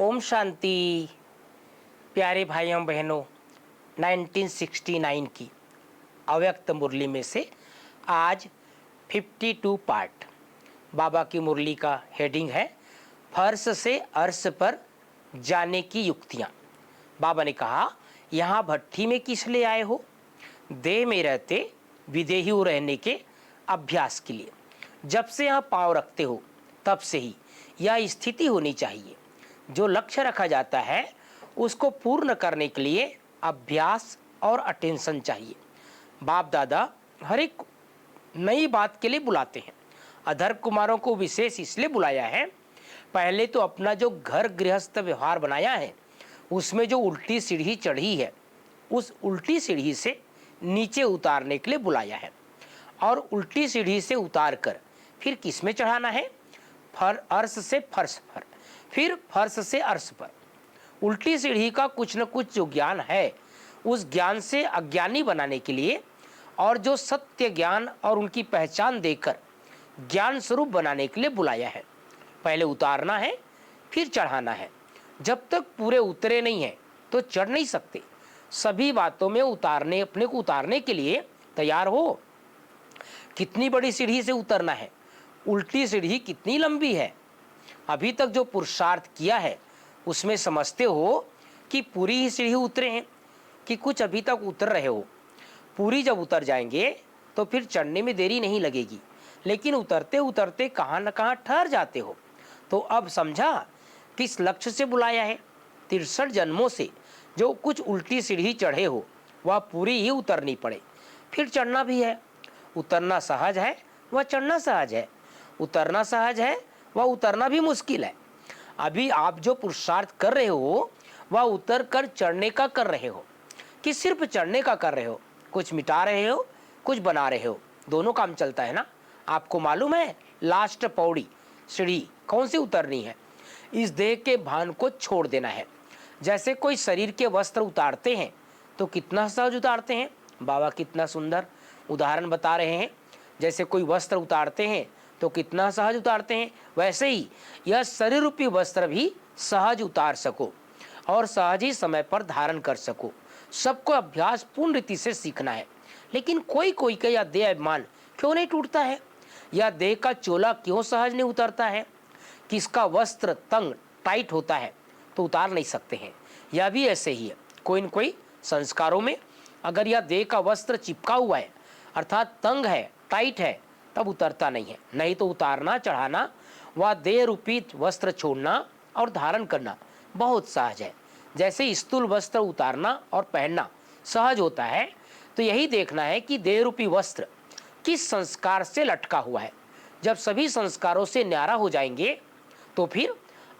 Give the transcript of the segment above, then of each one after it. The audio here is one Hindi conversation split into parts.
ओम शांति। प्यारे भाइयों बहनों, 1969 की अव्यक्त मुरली में से आज 52 पार्ट। बाबा की मुरली का हेडिंग है फर्श से अर्श पर जाने की युक्तियाँ। बाबा ने कहा, यहाँ भट्ठी में किस लिए आए हो? देह में रहते विदेही रहने के अभ्यास के लिए। जब से यहाँ पाँव रखते हो तब से ही यह स्थिति होनी चाहिए। जो लक्ष्य रखा जाता है उसको पूर्ण करने के लिए अभ्यास और अटेंशन चाहिए। बाप दादा हर एक नई बात के लिए बुलाते हैं। अधर कुमारों को विशेष इसलिए बुलाया है, पहले तो अपना जो घर गृहस्थ व्यवहार बनाया है उसमें जो उल्टी सीढ़ी चढ़ी है उस उल्टी सीढ़ी से नीचे उतारने के लिए बुलाया है। और उल्टी सीढ़ी से उतार कर फिर किस में चढ़ाना है? अर्श से फर्श पर, फिर फर्श से अर्श पर। उल्टी सीढ़ी का कुछ न कुछ जो ज्ञान है उस ज्ञान से अज्ञानी बनाने के लिए और जो सत्य ज्ञान और उनकी पहचान देकर ज्ञान स्वरूप बनाने के लिए बुलाया है। पहले उतारना है फिर चढ़ाना है। जब तक पूरे उतरे नहीं हैं तो चढ़ नहीं सकते। सभी बातों में उतारने, अपने को उतारने के लिए तैयार हो। कितनी बड़ी सीढ़ी से उतरना है, उल्टी सीढ़ी कितनी लंबी है। अभी तक जो पुरुषार्थ किया है उसमें समझते हो कि पूरी ही सीढ़ी उतरे हैं कि कुछ अभी तक उतर रहे हो। पूरी जब उतर जाएंगे तो फिर चढ़ने में देरी नहीं लगेगी, लेकिन उतरते उतरते कहाँ न कहाँ ठहर जाते हो। तो अब समझा किस लक्ष्य से बुलाया है। 63 जन्मों से जो कुछ उल्टी सीढ़ी चढ़े हो वह पूरी ही उतरनी पड़े। फिर चढ़ना भी है। उतरना सहज है, वह चढ़ना सहज है। उतरना सहज है, वह उतरना भी मुश्किल है। अभी आप जो पुरुषार्थ कर रहे हो वह उतर कर चढ़ने का कर रहे हो कि सिर्फ चढ़ने का कर रहे हो? कुछ मिटा रहे हो, कुछ बना रहे हो, दोनों काम चलता है ना। आपको मालूम है लास्ट पौड़ी सीढ़ी कौन सी उतरनी है? इस देह के भान को छोड़ देना है। जैसे कोई शरीर के वस्त्र उतारते हैं तो कितना सहज उतारते हैं। बाबा कितना सुंदर उदाहरण बता रहे हैं। जैसे कोई वस्त्र उतारते हैं तो कितना सहज उतारते हैं, वैसे ही यह शरीर रूपी वस्त्र भी सहज उतार सको और सहज ही समय पर धारण कर सको। सबको अभ्यास पूर्ण रीति से सीखना है। लेकिन कोई कोई का यह देह अभिमान क्यों नहीं टूटता है? यह देह का चोला क्यों सहज नहीं उतरता है? किसका वस्त्र तंग टाइट होता है तो उतार नहीं सकते हैं। यह भी ऐसे ही है। कोई न कोई संस्कारों में अगर यह देह का वस्त्र चिपका हुआ है अर्थात तंग है, टाइट है, तब उतरता नहीं है। नहीं तो उतारना, चढ़ाना, वह देह रूपी वस्त्र छोड़ना और धारण करना बहुत सहज है। जैसे स्थूल वस्त्र उतारना और पहनना सहज होता है, तो यही देखना है कि देह रूपी वस्त्र किस संस्कार से लटका हुआ है। जब सभी संस्कारों से न्यारा हो जाएंगे तो फिर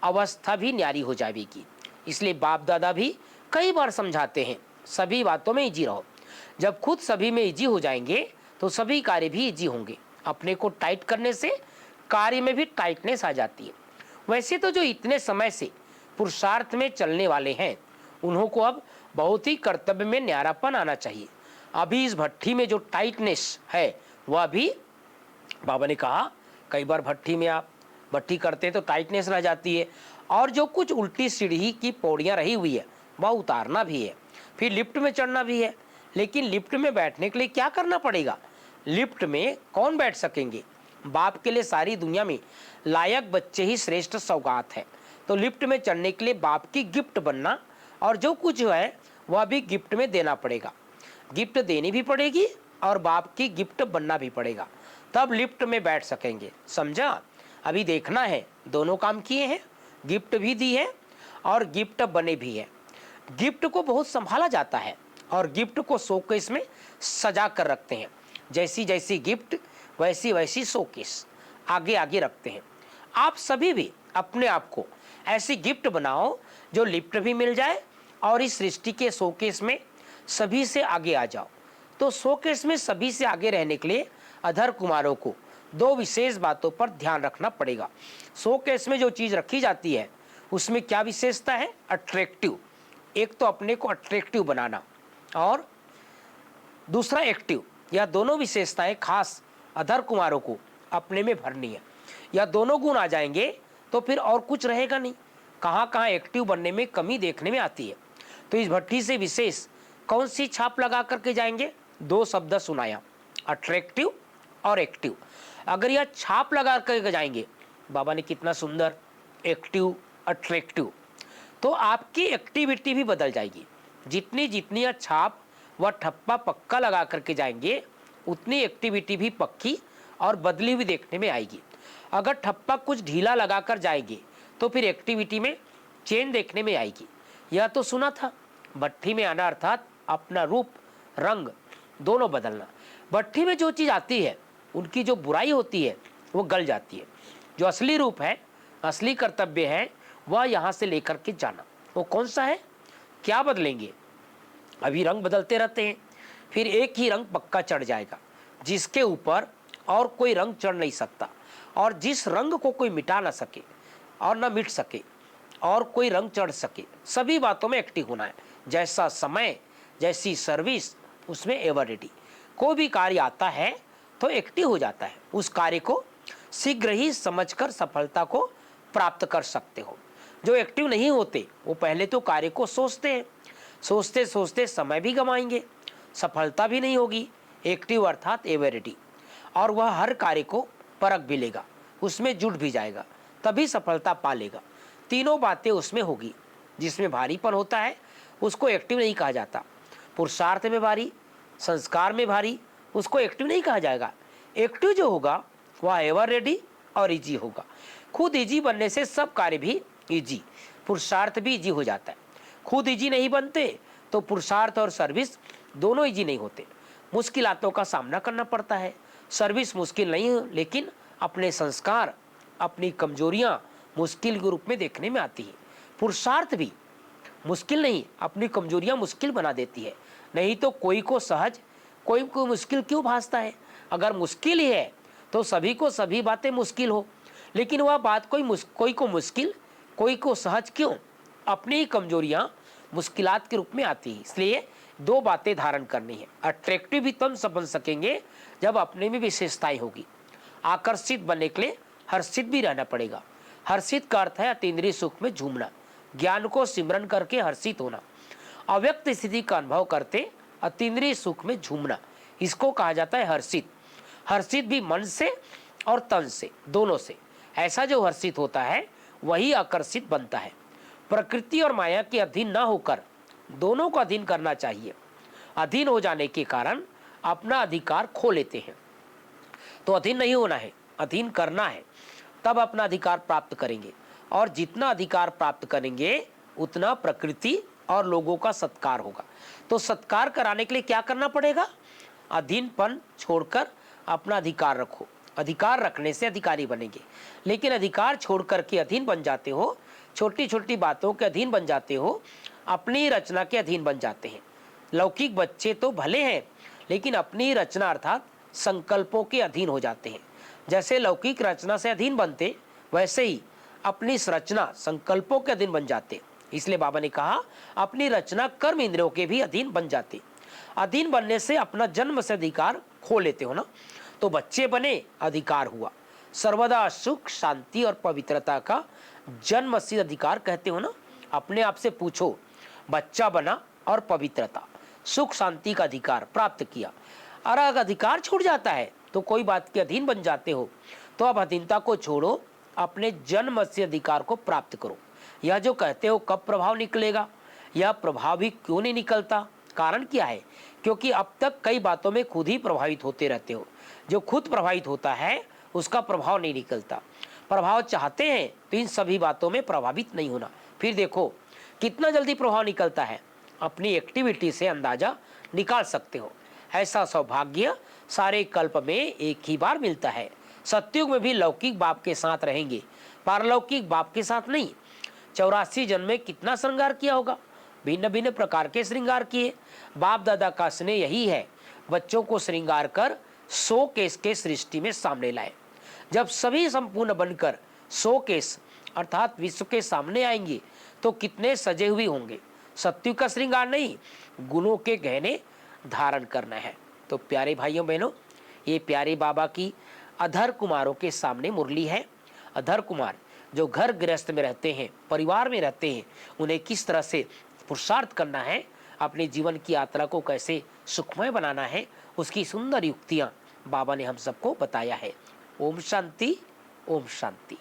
अवस्था भी न्यारी हो जाएगी। इसलिए बाप दादा भी कई बार समझाते हैं, सभी बातों में इजी रहो। जब खुद सभी में इजी हो जाएंगे तो सभी कार्य भी इजी होंगे। अपने को टाइट करने से कार्य में भी टाइटनेस आ जाती है। वैसे तो जो इतने समय से पुरुषार्थ में चलने वाले हैं उन्हों को अब बहुत ही कर्तव्य में न्यारापन आना चाहिए। अभी इस भट्ठी में जो टाइटनेस है वह भी बाबा ने कहा, कई बार भट्ठी में आप भट्ठी करते हैं तो टाइटनेस रह जाती है। और जो कुछ उल्टी सीढ़ी की पौड़ियाँ रही हुई है वह उतारना भी है। फिर लिफ्ट में चढ़ना भी है। लेकिन लिफ्ट में बैठने के लिए क्या करना पड़ेगा? लिफ्ट में कौन बैठ सकेंगे? बाप के लिए सारी दुनिया में लायक बच्चे ही श्रेष्ठ सौगात है। तो लिफ्ट में चढ़ने के लिए बाप की गिफ्ट बनना और जो कुछ है वह भी गिफ्ट में देना पड़ेगा। गिफ्ट देनी भी पड़ेगी और बाप की गिफ्ट बनना भी पड़ेगा, तब लिफ्ट में बैठ सकेंगे। समझा? अभी देखना है, दोनों काम किए हैं, गिफ्ट भी दी है और गिफ्ट बने भी है। गिफ्ट को बहुत संभाला जाता है और गिफ्ट को शोकेस में सजा कर रखते हैं। जैसी जैसी गिफ्ट वैसी वैसी शोकेस आगे आगे रखते हैं। आप सभी भी अपने आप को ऐसी गिफ्ट बनाओ जो लिफ्ट भी मिल जाए और इस सृष्टि के शोकेस में सभी से आगे आ जाओ। तो शोकेस में सभी से आगे रहने के लिए अधर कुमारों को दो विशेष बातों पर ध्यान रखना पड़ेगा। शोकेस में जो चीज़ रखी जाती है उसमें क्या विशेषता है? अट्रैक्टिव। एक तो अपने को अट्रैक्टिव बनाना और दूसरा एक्टिव। यह दोनों विशेषताएं खास अधर कुमारों को अपने में भरनी है। यह दोनों गुण आ जाएंगे तो फिर और कुछ रहेगा नहीं। कहाँ कहाँ एक्टिव बनने में कमी देखने में आती है। तो इस भट्ठी से विशेष कौन सी छाप लगा करके जाएंगे? दो शब्द सुनाया, अट्रैक्टिव और एक्टिव। अगर यह छाप लगा करके जाएंगे, बाबा ने कितना सुंदर, एक्टिव अट्रैक्टिव, तो आपकी एक्टिविटी भी बदल जाएगी। जितनी जितनी छाप व ठप्पा पक्का लगा करके जाएंगे, उतनी एक्टिविटी भी पक्की और बदली हुई देखने में आएगी। अगर ठप्पा कुछ ढीला लगा कर जाएंगे तो फिर एक्टिविटी में चेंज देखने में आएगी। यह तो सुना था, भट्ठी में आना अर्थात अपना रूप रंग दोनों बदलना। भट्ठी में जो चीज़ आती है, उनकी जो बुराई होती है वो गल जाती है। जो असली रूप है, असली कर्तव्य है, वह यहाँ से लेकर के जाना। वो कौन सा है? क्या बदलेंगे? अभी रंग बदलते रहते हैं, फिर एक ही रंग पक्का चढ़ जाएगा जिसके ऊपर और कोई रंग चढ़ नहीं सकता, और जिस रंग को कोई मिटा ना सके और ना मिट सके और कोई रंग चढ़ सके। सभी बातों में एक्टिव होना है। जैसा समय, जैसी सर्विस, उसमें एवर रेडी। कोई भी कार्य आता है तो एक्टिव हो जाता है। उस कार्य को शीघ्र ही समझकर सफलता को प्राप्त कर सकते हो। जो एक्टिव नहीं होते वो पहले तो कार्य को सोचते हैं, सोचते सोचते समय भी गंवाएंगे, सफलता भी नहीं होगी। एक्टिव अर्थात एवर रेडी, और वह हर कार्य को परख भी लेगा, उसमें जुट भी जाएगा, तभी सफलता पा लेगा। तीनों बातें उसमें होगी। जिसमें भारीपन होता है उसको एक्टिव नहीं कहा जाता। पुरुषार्थ में भारी, संस्कार में भारी, उसको एक्टिव नहीं कहा जाएगा। एक्टिव जो होगा वह एवर रेडी और इजी होगा। खुद इजी बनने से सब कार्य भी इजी, पुरुषार्थ भी इजी हो जाता है। खुद इजी नहीं बनते तो पुरुषार्थ और सर्विस दोनों इजी नहीं होते। मुश्किलातों का सामना करना पड़ता है। सर्विस मुश्किल नहीं है, लेकिन अपने संस्कार, अपनी कमजोरियां मुश्किल के रूप में देखने में आती है। पुरुषार्थ भी मुश्किल नहीं, अपनी कमजोरियां मुश्किल बना देती है। नहीं तो कोई को सहज, कोई को मुश्किल क्यों भासता है? अगर मुश्किल ही है तो सभी को सभी बातें मुश्किल हो, लेकिन वह बात कोई को मुश्किल, कोई को सहज क्यों? अपनी ही कमजोरियां मुश्किलात के रूप में आती है। इसलिए दो बातें धारण करनी है। अट्रैक्टिव भी तब बन सकेंगे जब अपने में विशेषताएं होगी। आकर्षित बनने के लिए हर्षित भी रहना पड़ेगा। हर्षित का अर्थ है अतीन्द्रिय सुख में झूमना, ज्ञान को सिमरन करके हर्षित होना, अव्यक्त स्थिति का अनुभव करते अतीन्द्रिय सुख में झूमना, इसको कहा जाता है हर्षित। हर्षित भी मन से और तन से, दोनों से। ऐसा जो हर्षित होता है वही आकर्षित बनता है। प्रकृति और माया के अधीन न होकर दोनों को अधीन करना चाहिए। अधीन हो जाने के कारण अपना अधिकार खो लेते हैं। तो अधीन नहीं होना है, अधीन करना है, तब अपना अधिकार प्राप्त करेंगे। और जितना अधिकार प्राप्त करेंगे उतना प्रकृति और लोगों का सत्कार होगा। तो सत्कार कराने के लिए क्या करना पड़ेगा? अधीनपन छोड़कर अपना अधिकार रखो। अधिकार रखने से अधिकारी बनेंगे। लेकिन अधिकार छोड़ करके अधीन बन जाते हो, छोटी छोटी बातों के अधीन बन जाते हो, अपनी रचना के अधीन बन जाते हैं। लौकिक बच्चे तो भले हैं, लेकिन अपनी रचना अर्थात संकल्पों के अधीन हो जाते हैं। जैसे लौकिक रचना से अधीन बनते, वैसे ही अपनी रचना संकल्पों के अधीन बन जाते। इसलिए बाबा ने कहा अपनी रचना कर्म इंद्रियों के भी अधीन बन जाते। अधीन बनने से अपना जन्म से अधिकार खो लेते हो ना। तो बच्चे बने, अधिकार हुआ। सर्वदा सुख, शांति और पवित्रता का जन्म सिद्ध अधिकार कहते हो ना। अपने आप से पूछो, बच्चा बना और पवित्रता, सुख शांति का अधिकार प्राप्त किया। और अगर अधिकार छूट जाता है तो कोई बात के अधीन बन जाते हो, तो अब अधीनता को छोड़ो, अपने जन्म से अधिकार को प्राप्त करो। यह जो कहते हो कब प्रभाव निकलेगा, यह प्रभाव भी क्यों नहीं निकलता? कारण क्या है? क्योंकि अब तक कई बातों में खुद ही प्रभावित होते रहते हो। जो खुद प्रभावित होता है उसका प्रभाव नहीं निकलता। प्रभाव चाहते हैं तो इन सभी बातों में प्रभावित नहीं होना। फिर देखो कितना जल्दी प्रभाव निकलता है। अपनी एक्टिविटी से अंदाजा निकाल सकते हो। ऐसा सौभाग्य सारे कल्प में एक ही बार मिलता है। सतयुग में भी लौकिक बाप के साथ रहेंगे, पारलौकिक बाप के साथ नहीं। 84 जन्म में कितना श्रृंगार किया होगा, भिन्न भिन्न प्रकार के श्रृंगार किए। बाप दादा का स्नेह यही है, बच्चों को श्रृंगार कर 100 केस के सृष्टि में सामने लाए। जब सभी संपूर्ण बनकर 100 केस अर्थात विश्व के सामने आएंगे तो कितने सजे हुए होंगे। सत्युग का श्रृंगार नहीं, गुणों के गहने धारण करना है। तो प्यारे भाइयों बहनों, ये प्यारे बाबा की अधर कुमारों के सामने मुरली है। अधर कुमार जो घर गृहस्थ में रहते हैं, परिवार में रहते हैं, उन्हें किस तरह से पुरुषार्थ करना है, अपने जीवन की यात्रा को कैसे सुखमय बनाना है, उसकी सुंदर युक्तियाँ बाबा ने हम सबको बताया है। ओम शांति, ओम शांति।